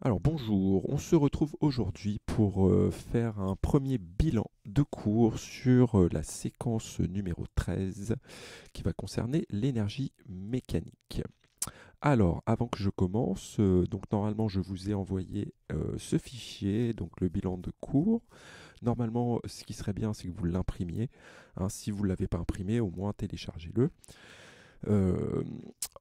Alors bonjour, on se retrouve aujourd'hui pour faire un premier bilan de cours sur la séquence numéro 13 qui va concerner l'énergie mécanique. Alors, avant que je commence, donc normalement je vous ai envoyé ce fichier, donc le bilan de cours. Normalement, ce qui serait bien, c'est que vous l'imprimiez, hein. Si vous ne l'avez pas imprimé, au moins téléchargez-le. Euh,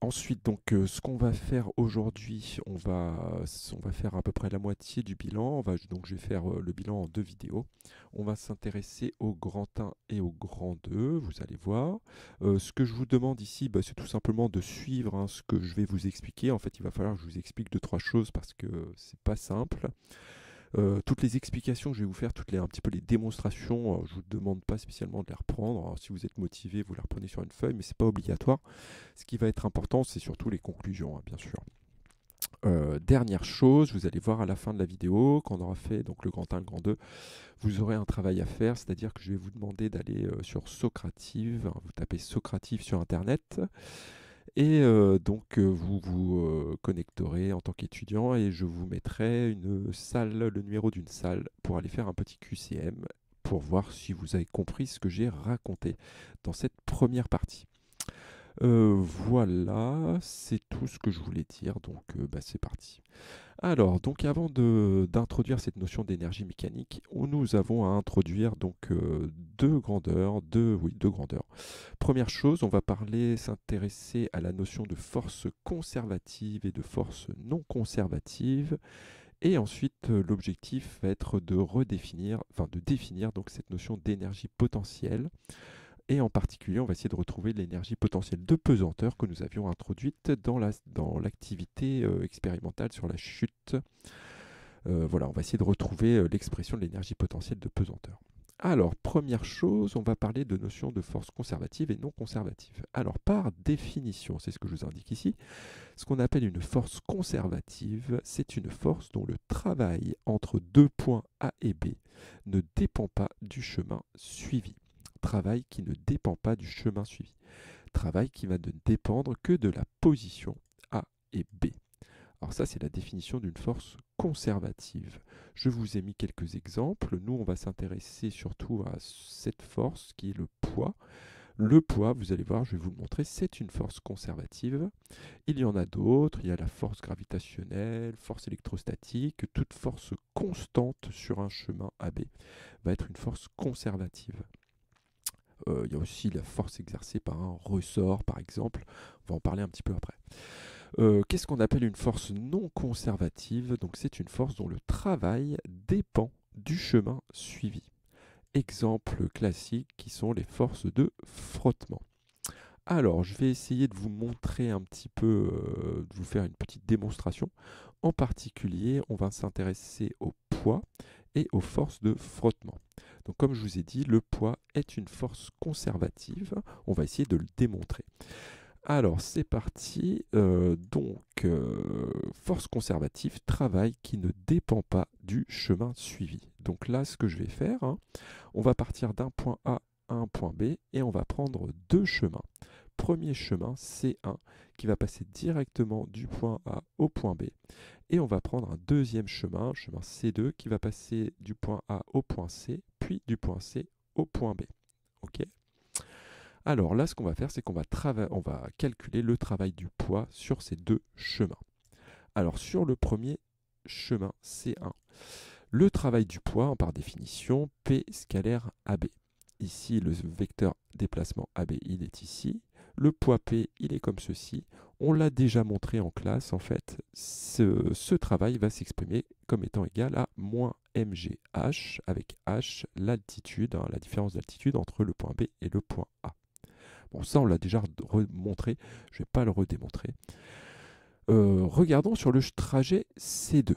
Ensuite, donc, ce qu'on va faire aujourd'hui, on va faire à peu près la moitié du bilan. Donc, je vais faire le bilan en deux vidéos. On va s'intéresser au grand 1 et au grand 2, vous allez voir. Ce que je vous demande ici, bah, c'est tout simplement de suivre, hein, ce que je vais vous expliquer. En fait, il va falloir que je vous explique deux, trois choses parce que c'est pas simple. Toutes les explications que je vais vous faire, un petit peu les démonstrations, je ne vous demande pas spécialement de les reprendre. Alors, si vous êtes motivé, vous les reprenez sur une feuille, mais ce n'est pas obligatoire. Ce qui va être important, c'est surtout les conclusions, hein, bien sûr. Dernière chose, vous allez voir à la fin de la vidéo, quand on aura fait donc le grand 1, le grand 2, vous aurez un travail à faire, c'est-à-dire que je vais vous demander d'aller sur Socrative, hein, vous tapez Socrative sur Internet, et donc vous vous connecterez en tant qu'étudiant et je vous mettrai une salle, le numéro d'une salle pour aller faire un petit QCM pour voir si vous avez compris ce que j'ai raconté dans cette première partie. Voilà, c'est tout ce que je voulais dire, donc bah, c'est parti. Alors, donc avant d'introduire cette notion d'énergie mécanique, nous avons à introduire donc deux grandeurs. Première chose, on va s'intéresser à la notion de force conservative et de force non conservative. Et ensuite, l'objectif va être de définir donc cette notion d'énergie potentielle. Et en particulier, on va essayer de retrouver l'énergie potentielle de pesanteur que nous avions introduite dans l'activité expérimentale sur la chute. Voilà, on va essayer de retrouver l'expression de l'énergie potentielle de pesanteur. Alors, première chose, on va parler de notions de force conservative et non conservative. Alors, par définition, c'est ce que je vous indique ici, ce qu'on appelle une force conservative, c'est une force dont le travail entre deux points A et B ne dépend pas du chemin suivi. Travail qui ne dépend pas du chemin suivi. Travail qui va ne dépendre que de la position A et B. Alors ça, c'est la définition d'une force conservative. Je vous ai mis quelques exemples. Nous, on va s'intéresser surtout à cette force qui est le poids. Le poids, vous allez voir, je vais vous le montrer, c'est une force conservative. Il y en a d'autres, il y a la force gravitationnelle, force électrostatique, toute force constante sur un chemin AB va être une force conservative. Il y a aussi la force exercée par un ressort, par exemple. On va en parler un petit peu après. Qu'est-ce qu'on appelle une force non conservative? Donc c'est une force dont le travail dépend du chemin suivi. Exemples classiques qui sont les forces de frottement. Alors, je vais essayer de vous montrer un petit peu, de vous faire une petite démonstration. En particulier, on va s'intéresser au poids et aux forces de frottement. Donc, comme je vous ai dit, le poids est une force conservative. On va essayer de le démontrer. Alors, c'est parti. Force conservative, travail qui ne dépend pas du chemin suivi. Donc là, ce que je vais faire, hein, on va partir d'un point A à un point B et on va prendre deux chemins. Premier chemin, C1, qui va passer directement du point A au point B. Et on va prendre un deuxième chemin, chemin C2, qui va passer du point A au point C, puis du point C au point B. Ok. Alors là, ce qu'on va faire, c'est on va calculer le travail du poids sur ces deux chemins. Alors sur le premier chemin C1, le travail du poids, par définition, P scalaire AB. Ici, le vecteur déplacement AB, il est ici. Le poids P, il est comme ceci. On l'a déjà montré en classe, en fait. Ce travail va s'exprimer comme étant égal à moins mgh, avec h, l'altitude, hein, la différence d'altitude entre le point B et le point A. Bon, ça, on l'a déjà montré. Je ne vais pas le redémontrer. Regardons sur le trajet C2.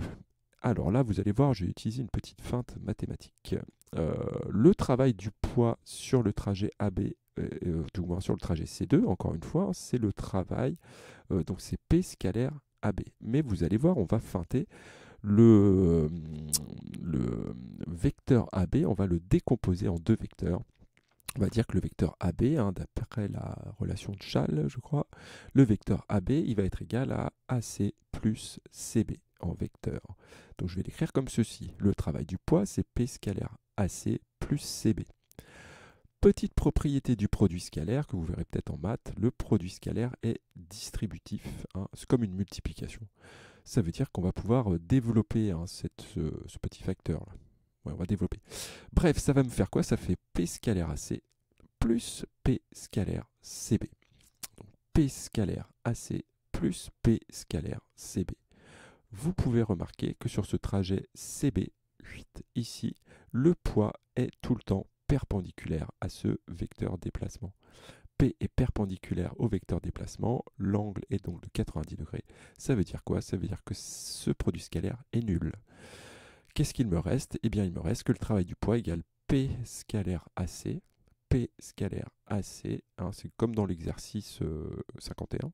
Alors là, vous allez voir, j'ai utilisé une petite feinte mathématique. Le travail du poids sur le trajet AB, tout moins sur le trajet C2, encore une fois, c'est le travail, donc c'est P scalaire AB. Mais vous allez voir, on va feinter le vecteur AB, on va le décomposer en deux vecteurs. On va dire que le vecteur AB, hein, d'après la relation de Schall, je crois, le vecteur AB, il va être égal à AC plus CB en vecteur. Donc je vais l'écrire comme ceci. Le travail du poids, c'est P scalaire AC plus CB. Petite propriété du produit scalaire que vous verrez peut-être en maths, le produit scalaire est distributif, hein, c'est comme une multiplication. Ça veut dire qu'on va pouvoir développer ce petit facteur là. Ouais, on va développer. Bref, ça va me faire quoi? Ça fait P scalaire AC plus P scalaire CB. Donc, P scalaire AC plus P scalaire CB. Vous pouvez remarquer que sur ce trajet CB, ici, le poids est tout le temps perpendiculaire à ce vecteur déplacement. P est perpendiculaire au vecteur déplacement, l'angle est donc de 90 degrés. Ça veut dire quoi? Ça veut dire que ce produit scalaire est nul. Qu'est-ce qu'il me reste? Eh bien, il me reste que le travail du poids égale P scalaire AC. P scalaire AC, hein, c'est comme dans l'exercice 51.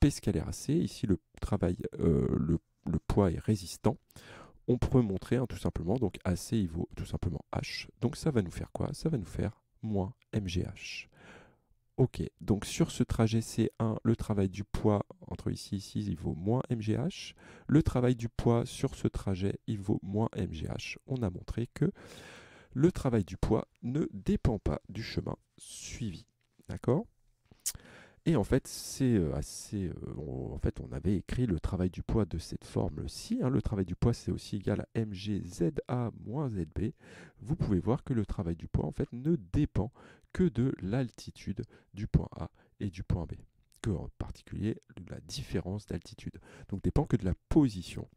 P scalaire AC, ici le poids est résistant. On peut montrer tout simplement, donc AC il vaut tout simplement H. Donc ça va nous faire quoi? Ça va nous faire moins MGH. Ok, donc sur ce trajet C1, le travail du poids entre ici et ici, il vaut moins MGH. Le travail du poids sur ce trajet, il vaut moins MGH. On a montré que le travail du poids ne dépend pas du chemin suivi. D'accord? Et en fait, c'est en fait, on avait écrit le travail du poids de cette forme-ci. Hein. Le travail du poids, c'est aussi égal à mgza moins zb. Vous pouvez voir que le travail du poids, en fait, ne dépend que de l'altitude du point A et du point B, que en particulier de la différence d'altitude. Donc, dépend que de la position,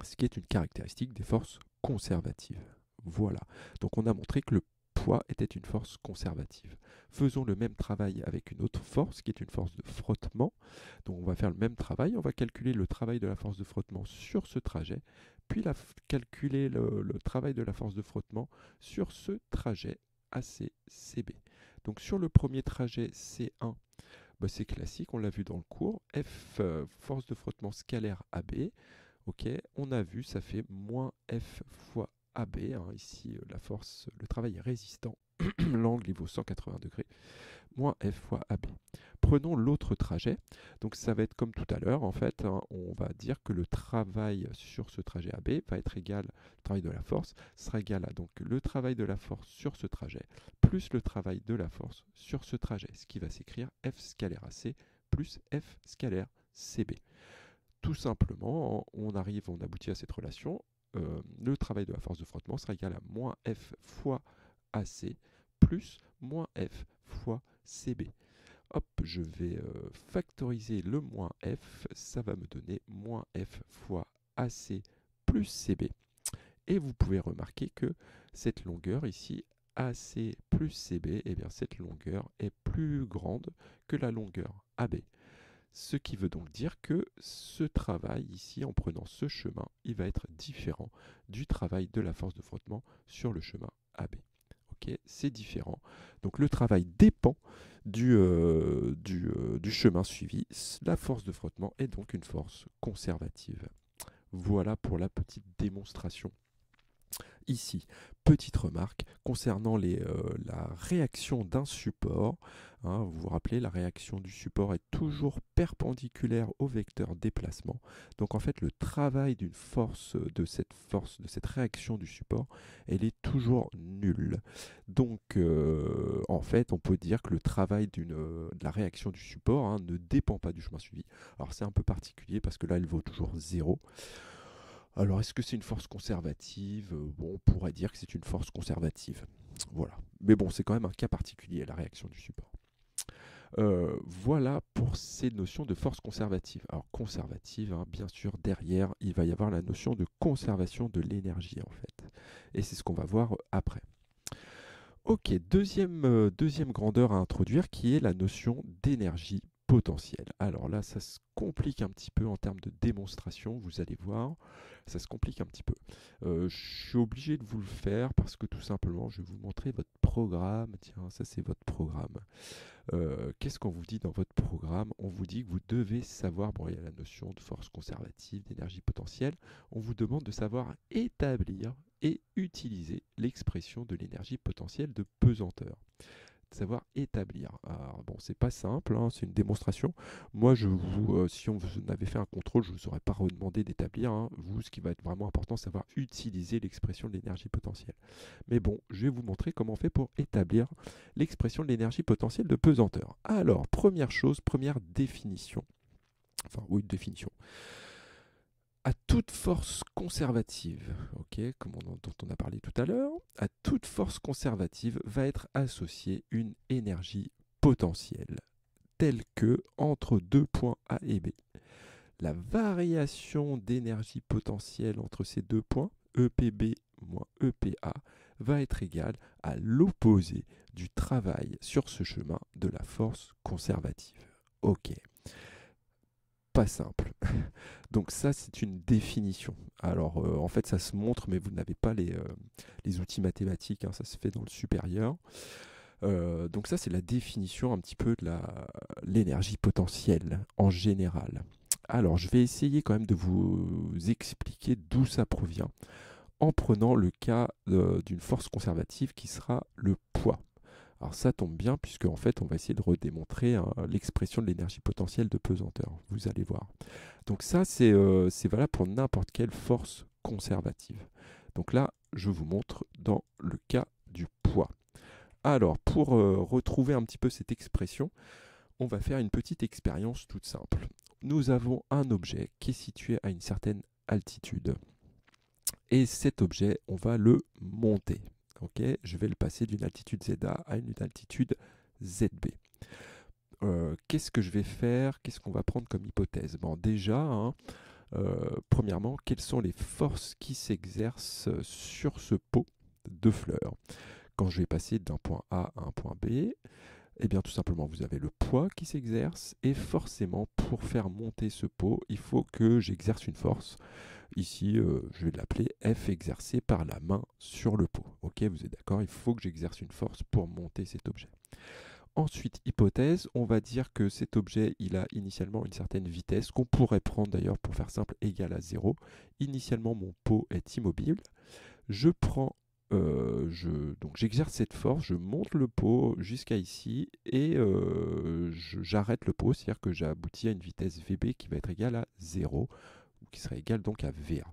ce qui est une caractéristique des forces conservatives. Voilà. Donc, on a montré que le poids était une force conservative. Faisons le même travail avec une autre force qui est une force de frottement. Donc on va faire le même travail, on va calculer le travail de la force de frottement sur ce trajet, puis calculer le travail de la force de frottement sur ce trajet AC-CB. Donc sur le premier trajet C1, bah c'est classique, on l'a vu dans le cours, F force de frottement scalaire AB, ok, on a vu ça fait moins F fois AB, hein, ici la force, le travail est résistant, l'angle il vaut 180 degrés, moins F fois AB. Prenons l'autre trajet, donc ça va être comme tout à l'heure en fait, hein, on va dire que le travail sur ce trajet AB va être égal, le travail de la force sera égal à donc le travail de la force sur ce trajet, plus le travail de la force sur ce trajet, ce qui va s'écrire F scalaire AC plus F scalaire CB. Tout simplement, on aboutit à cette relation. Le travail de la force de frottement sera égal à moins F fois AC plus moins F fois CB. Hop, je vais factoriser le moins F, ça va me donner moins F fois AC plus CB. Et vous pouvez remarquer que cette longueur ici, AC plus CB, eh bien cette longueur est plus grande que la longueur AB. Ce qui veut donc dire que ce travail ici, en prenant ce chemin, il va être différent du travail de la force de frottement sur le chemin AB. Ok, c'est différent. Donc le travail dépend du chemin suivi. La force de frottement est donc une force conservative. Voilà pour la petite démonstration. Ici, petite remarque concernant la réaction d'un support. Hein, vous vous rappelez, la réaction du support est toujours perpendiculaire au vecteur déplacement. Donc en fait, le travail de cette réaction du support, elle est toujours nulle. Donc en fait, on peut dire que le travail de la réaction du support, hein, ne dépend pas du chemin suivi. Alors c'est un peu particulier parce que là, elle vaut toujours 0. Alors, est-ce que c'est une force conservative? Bon, on pourrait dire que c'est une force conservative. Voilà. Mais bon, c'est quand même un cas particulier, la réaction du support. Voilà pour ces notions de force conservative. Alors, conservative, hein, bien sûr, derrière, il va y avoir la notion de conservation de l'énergie, en fait. Et c'est ce qu'on va voir après. Ok, deuxième grandeur à introduire, qui est la notion d'énergie potentielle. Alors là, ça se complique un petit peu en termes de démonstration, vous allez voir, ça se complique un petit peu. Je suis obligé de vous le faire parce que tout simplement, je vais vous montrer votre programme. Tiens, ça c'est votre programme. Qu'est-ce qu'on vous dit dans votre programme? On vous dit que vous devez savoir, bon, il y a la notion de force conservative, d'énergie potentielle, on vous demande de savoir établir et utiliser l'expression de l'énergie potentielle de pesanteur. savoir établir. Alors bon, c'est pas simple, hein, c'est une démonstration. Moi, si on vous avait fait un contrôle, je ne vous aurais pas redemandé d'établir, hein. Vous, ce qui va être vraiment important, c'est savoir utiliser l'expression de l'énergie potentielle. Mais bon, je vais vous montrer comment on fait pour établir l'expression de l'énergie potentielle de pesanteur. Alors, première chose, première définition. Enfin, oui, définition. À toute force conservative, dont on a parlé tout à l'heure, à toute force conservative va être associée une énergie potentielle, telle que entre deux points A et B. La variation d'énergie potentielle entre ces deux points, EPB moins EPA, va être égale à l'opposé du travail sur ce chemin de la force conservative. Ok, pas simple. Donc ça, c'est une définition. Alors, en fait, ça se montre, mais vous n'avez pas les outils mathématiques, hein, ça se fait dans le supérieur. Donc ça, c'est la définition un petit peu de l'énergie potentielle en général. Alors, je vais essayer quand même de vous expliquer d'où ça provient en prenant le cas d'une force conservative qui sera le poids. Alors ça tombe bien puisque en fait on va essayer de redémontrer l'expression de l'énergie potentielle de pesanteur. Vous allez voir. Donc ça c'est valable pour n'importe quelle force conservative. Donc là je vous montre dans le cas du poids. Alors pour retrouver un petit peu cette expression, on va faire une petite expérience toute simple. Nous avons un objet qui est situé à une certaine altitude. Et cet objet, on va le monter. Okay, je vais le passer d'une altitude ZA à une altitude ZB. Qu'est-ce que je vais faire? Qu'est-ce qu'on va prendre comme hypothèse? Bon, déjà, hein, premièrement, quelles sont les forces qui s'exercent sur ce pot de fleurs? Quand je vais passer d'un point A à un point B, eh bien tout simplement vous avez le poids qui s'exerce et forcément pour faire monter ce pot, il faut que j'exerce une force. Ici, je vais l'appeler F exercé par la main sur le pot. Ok, vous êtes d'accord? Il faut que j'exerce une force pour monter cet objet. Ensuite, hypothèse, on va dire que cet objet, il a initialement une certaine vitesse, qu'on pourrait prendre d'ailleurs pour faire simple, égale à 0. Initialement, mon pot est immobile. Je prends, donc j'exerce cette force, je monte le pot jusqu'à ici et j'arrête le pot, c'est-à-dire que j'aboutis à une vitesse VB qui va être égale à 0, qui serait égale donc à VA.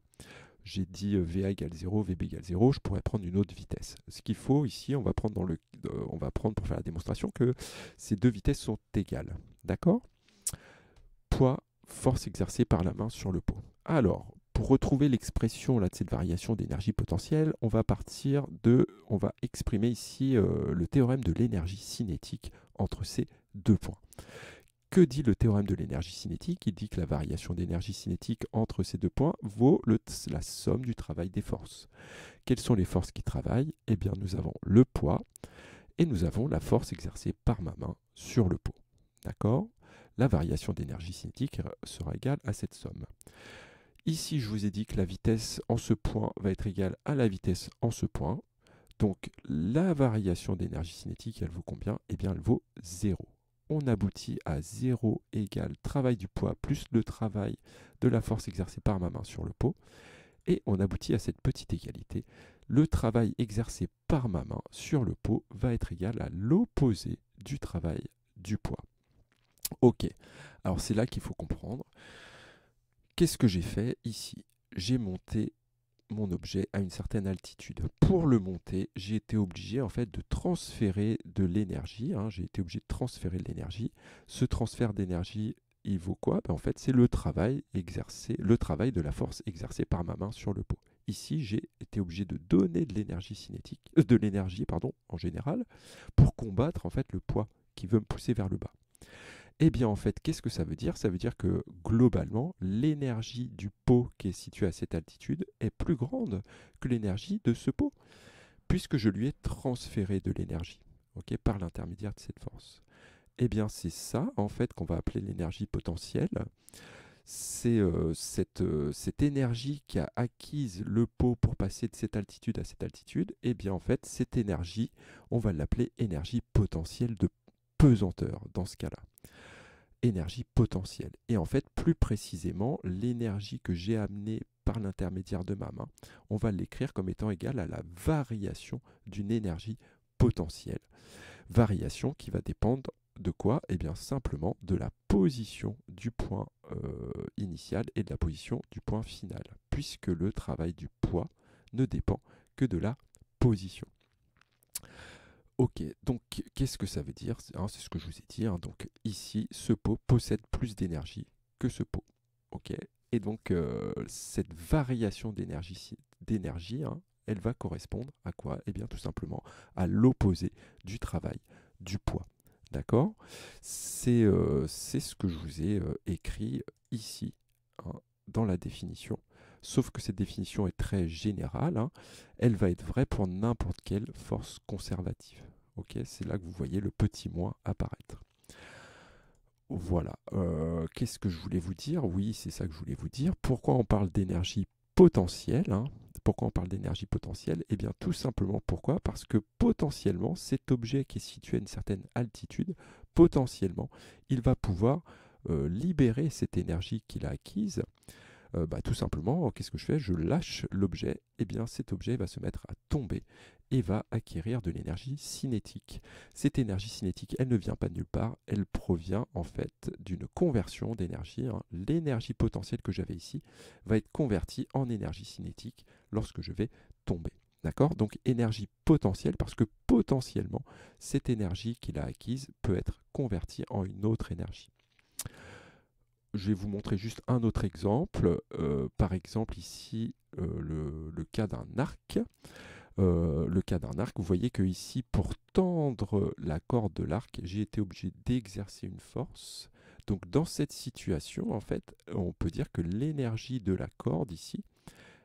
J'ai dit VA égale 0, VB égale 0, je pourrais prendre une autre vitesse. Ce qu'il faut ici, on va prendre pour faire la démonstration que ces deux vitesses sont égales. D'accord? Poids, force exercée par la main sur le pot. Alors, pour retrouver l'expression de cette variation d'énergie potentielle, on va exprimer ici le théorème de l'énergie cinétique entre ces deux points. Que dit le théorème de l'énergie cinétique? Il dit que la variation d'énergie cinétique entre ces deux points vaut la somme du travail des forces. Quelles sont les forces qui travaillent? Eh bien, nous avons le poids et nous avons la force exercée par ma main sur le pot. D'accord? La variation d'énergie cinétique sera égale à cette somme. Ici, je vous ai dit que la vitesse en ce point va être égale à la vitesse en ce point. Donc, la variation d'énergie cinétique, elle vaut combien? Eh bien, elle vaut 0. On aboutit à 0 égale travail du poids plus le travail de la force exercée par ma main sur le pot. Et on aboutit à cette petite égalité. Le travail exercé par ma main sur le pot va être égal à l'opposé du travail du poids. Ok, alors c'est là qu'il faut comprendre. Qu'est-ce que j'ai fait ici? J'ai monté mon objet à une certaine altitude. Pour le monter, j'ai été obligé en fait de transférer de l'énergie. J'ai été obligé de transférer de l'énergie. Ce transfert d'énergie, il vaut quoi? En fait, c'est le travail de la force exercée par ma main sur le pot. Ici, j'ai été obligé de donner de l'énergie cinétique, en général, pour combattre en fait le poids qui veut me pousser vers le bas. Eh bien, en fait, qu'est-ce que ça veut dire? Ça veut dire que, globalement, l'énergie du pot qui est situé à cette altitude est plus grande que l'énergie de ce pot, puisque je lui ai transféré de l'énergie, par l'intermédiaire de cette force. Eh bien, c'est ça, en fait, qu'on va appeler l'énergie potentielle. C'est cette énergie qui a acquise le pot pour passer de cette altitude à cette altitude. Eh bien, en fait, cette énergie, on va l'appeler énergie potentielle de pesanteur, dans ce cas-là. Énergie potentielle. Et en fait, plus précisément, l'énergie que j'ai amenée par l'intermédiaire de ma main, on va l'écrire comme étant égale à la variation d'une énergie potentielle. Variation qui va dépendre de quoi? Eh bien simplement de la position du point initial et de la position du point final, puisque le travail du poids ne dépend que de la position. Ok, donc qu'est-ce que ça veut dire? C'est ce que je vous ai dit, hein. Donc ici, ce pot possède plus d'énergie que ce pot. Ok, et donc cette variation d'énergie, hein, elle va correspondre à quoi? Eh bien tout simplement à l'opposé du travail du poids. D'accord? C'est ce que je vous ai écrit ici, hein, dans la définition. Sauf que cette définition est très générale, hein. Elle va être vraie pour n'importe quelle force conservative. Ok, c'est là que vous voyez le petit moins apparaître. Voilà. Qu'est-ce que je voulais vous dire? Oui, c'est ça que je voulais vous dire. Pourquoi on parle d'énergie potentielle, hein? Pourquoi on parle d'énergie potentielle? Eh bien, tout simplement pourquoi? Parce que potentiellement, cet objet qui est situé à une certaine altitude, potentiellement, il va pouvoir libérer cette énergie qu'il a acquise. Tout simplement, qu'est-ce que je fais? Je lâche l'objet, et bien cet objet va se mettre à tomber et va acquérir de l'énergie cinétique. Cette énergie cinétique, elle ne vient pas de nulle part, elle provient en fait d'une conversion d'énergie, hein. L'énergie potentielle que j'avais ici va être convertie en énergie cinétique lorsque je vais tomber. D'accord? Donc énergie potentielle, parce que potentiellement, cette énergie qu'il a acquise peut être convertie en une autre énergie. Je vais vous montrer juste un autre exemple. Par exemple, ici, le cas d'un arc. Le cas d'un arc, vous voyez que ici, pour tendre la corde de l'arc, j'ai été obligé d'exercer une force. Donc, dans cette situation, en fait, on peut dire que l'énergie de la corde ici,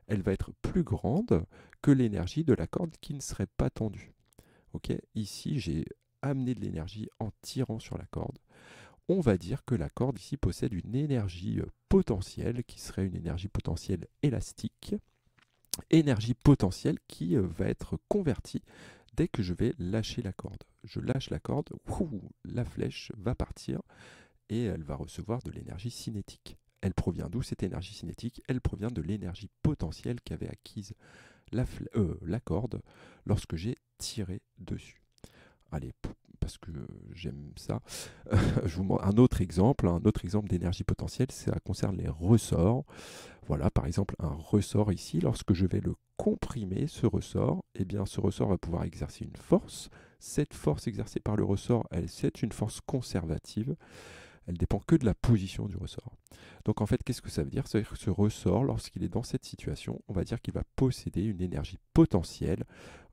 elle va être plus grande que l'énergie de la corde qui ne serait pas tendue. Ok, ici, j'ai amené de l'énergie en tirant sur la corde. On va dire que la corde ici possède une énergie potentielle qui serait une énergie potentielle élastique, énergie potentielle qui va être convertie dès que je vais lâcher la corde. Je lâche la corde, la flèche va partir et elle va recevoir de l'énergie cinétique. Elle provient d'où cette énergie cinétique? Elle provient de l'énergie potentielle qu'avait acquise la corde lorsque j'ai tiré dessus. Allez, parce que j'aime ça, je vous montre un autre exemple d'énergie potentielle, ça concerne les ressorts. Voilà, par exemple, un ressort ici, lorsque je vais le comprimer, ce ressort, eh bien, ce ressort va pouvoir exercer une force. Cette force exercée par le ressort, c'est une force conservative. Elle dépend que de la position du ressort. Donc en fait, qu'est-ce que ça veut dire? Ça veut dire que ce ressort, lorsqu'il est dans cette situation, on va dire qu'il va posséder une énergie potentielle,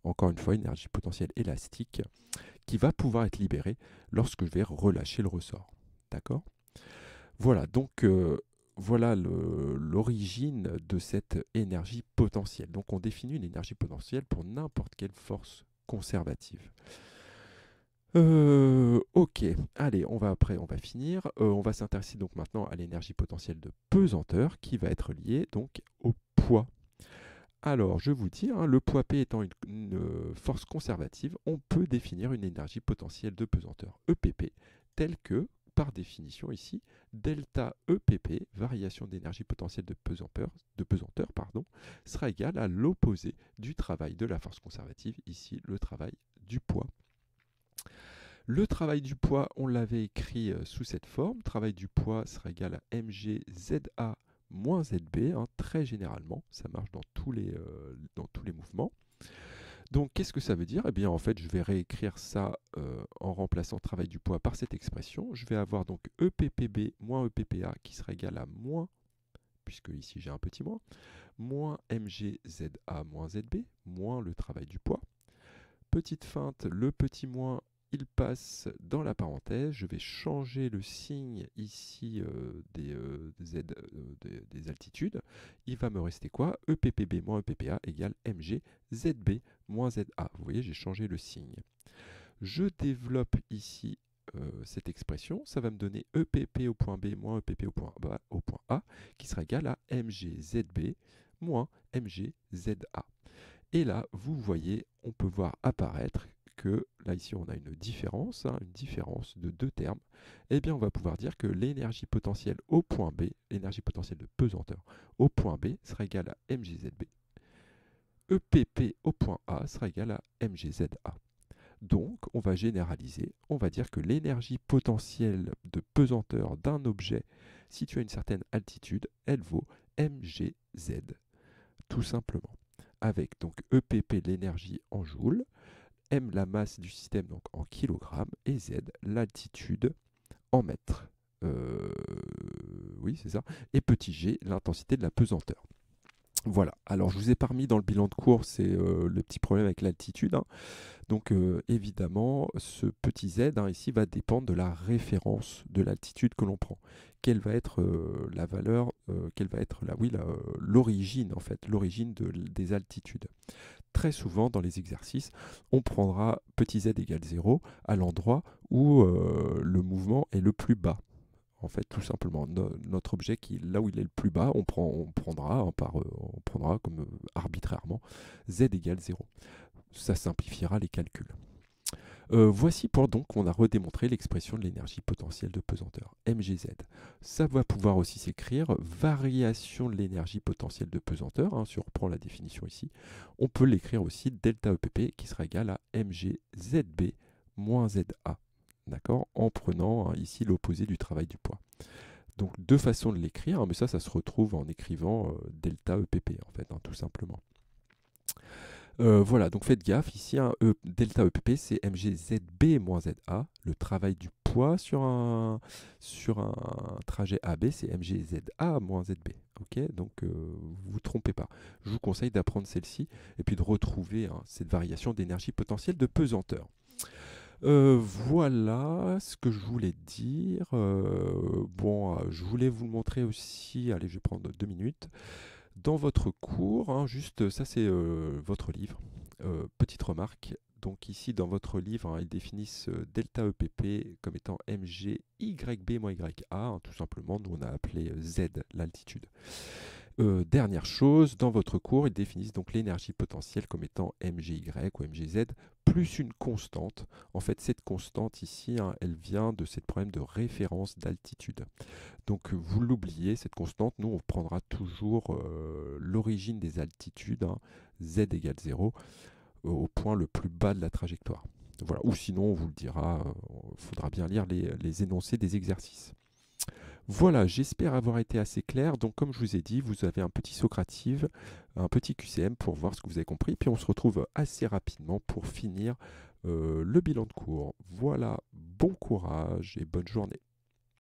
encore une fois, une énergie potentielle élastique, qui va pouvoir être libérée lorsque je vais relâcher le ressort. D'accord? Voilà, donc voilà l'origine de cette énergie potentielle. Donc on définit une énergie potentielle pour n'importe quelle force conservative. Ok, allez, on va finir. On va s'intéresser donc maintenant à l'énergie potentielle de pesanteur qui va être liée donc au poids. Alors, je vous dis, hein, le poids P étant une force conservative, on peut définir une énergie potentielle de pesanteur EPP telle que, par définition ici, delta EPP, variation d'énergie potentielle de pesanteur, sera égale à l'opposé du travail de la force conservative, ici le travail du poids. Le travail du poids, on l'avait écrit sous cette forme. Travail du poids sera égal à mgZA moins ZB, hein, très généralement. Ça marche dans tous les mouvements. Donc, qu'est-ce que ça veut dire? Eh bien, en fait, je vais réécrire ça en remplaçant travail du poids par cette expression. Je vais avoir donc EPPB moins EPPA qui sera égal à moins, puisque ici j'ai un petit moins mgZA moins ZB, moins le travail du poids. Petite feinte, le petit moins, il passe dans la parenthèse. Je vais changer le signe ici des altitudes. Il va me rester quoi? EPPB moins EPPA égale mg ZB moins ZA. Vous voyez, j'ai changé le signe. Je développe ici cette expression. Ça va me donner EPP au point B moins EPP au point A qui sera égal à mg ZB moins mg ZA. Et là, vous voyez, on peut voir apparaître que, là ici on a une différence de deux termes. Eh bien on va pouvoir dire que l'énergie potentielle au point B, l'énergie potentielle de pesanteur au point B sera égale à mgZB. EPP au point A sera égal à mgZA. Donc, on va généraliser, on va dire que l'énergie potentielle de pesanteur d'un objet situé à une certaine altitude, elle vaut mgz, tout simplement. Avec donc EPP l'énergie en joules, m la masse du système donc en kilogrammes et z l'altitude en mètres. Oui, c'est ça. Et petit g l'intensité de la pesanteur. Voilà, alors je vous ai pas remis dans le bilan de cours, c'est le petit problème avec l'altitude, hein. Donc évidemment, ce petit z ici va dépendre de la référence de l'altitude que l'on prend. Quelle va être la valeur, quelle va être l'origine en fait, l'origine des altitudes. Très souvent dans les exercices, on prendra petit z égale 0 à l'endroit où le mouvement est le plus bas. En fait, tout simplement, notre objet là où il est le plus bas, on prendra, on prendra comme arbitrairement z égale 0. Ça simplifiera les calculs. Voici donc on a redémontré l'expression de l'énergie potentielle de pesanteur, mgz. Ça va pouvoir aussi s'écrire variation de l'énergie potentielle de pesanteur, hein, si on reprend la définition ici. On peut l'écrire aussi delta EPP qui sera égal à mgzb moins za, d'accord, en prenant ici l'opposé du travail du poids. Donc deux façons de l'écrire, hein, mais ça se retrouve en écrivant delta EPP en fait, hein, tout simplement. Voilà, donc faites gaffe, ici, delta EPP, c'est mgzb moins za. Le travail du poids sur un trajet AB, c'est mgza moins zb. Ok, donc vous vous trompez pas. Je vous conseille d'apprendre celle-ci et puis de retrouver cette variation d'énergie potentielle de pesanteur. Voilà ce que je voulais dire. Je voulais vous le montrer aussi. Allez, je vais prendre 2 minutes. Dans votre cours, hein, juste ça c'est votre livre. Petite remarque, donc ici dans votre livre, hein, ils définissent delta EPP comme étant mgyb moins ya, hein, tout simplement, nous on a appelé z l'altitude. Dernière chose, dans votre cours, ils définissent donc l'énergie potentielle comme étant mgy ou mgz plus une constante. En fait, cette constante ici, hein, elle vient de ce problème de référence d'altitude. Donc vous l'oubliez, cette constante, nous on prendra toujours l'origine des altitudes, hein, z égale 0, au point le plus bas de la trajectoire. Voilà. Ou sinon on vous le dira, il faudra bien lire les énoncés des exercices. Voilà, j'espère avoir été assez clair. Donc comme je vous ai dit, vous avez un petit Socrative, un petit QCM pour voir ce que vous avez compris. Puis on se retrouve assez rapidement pour finir le bilan de cours. Voilà, bon courage et bonne journée.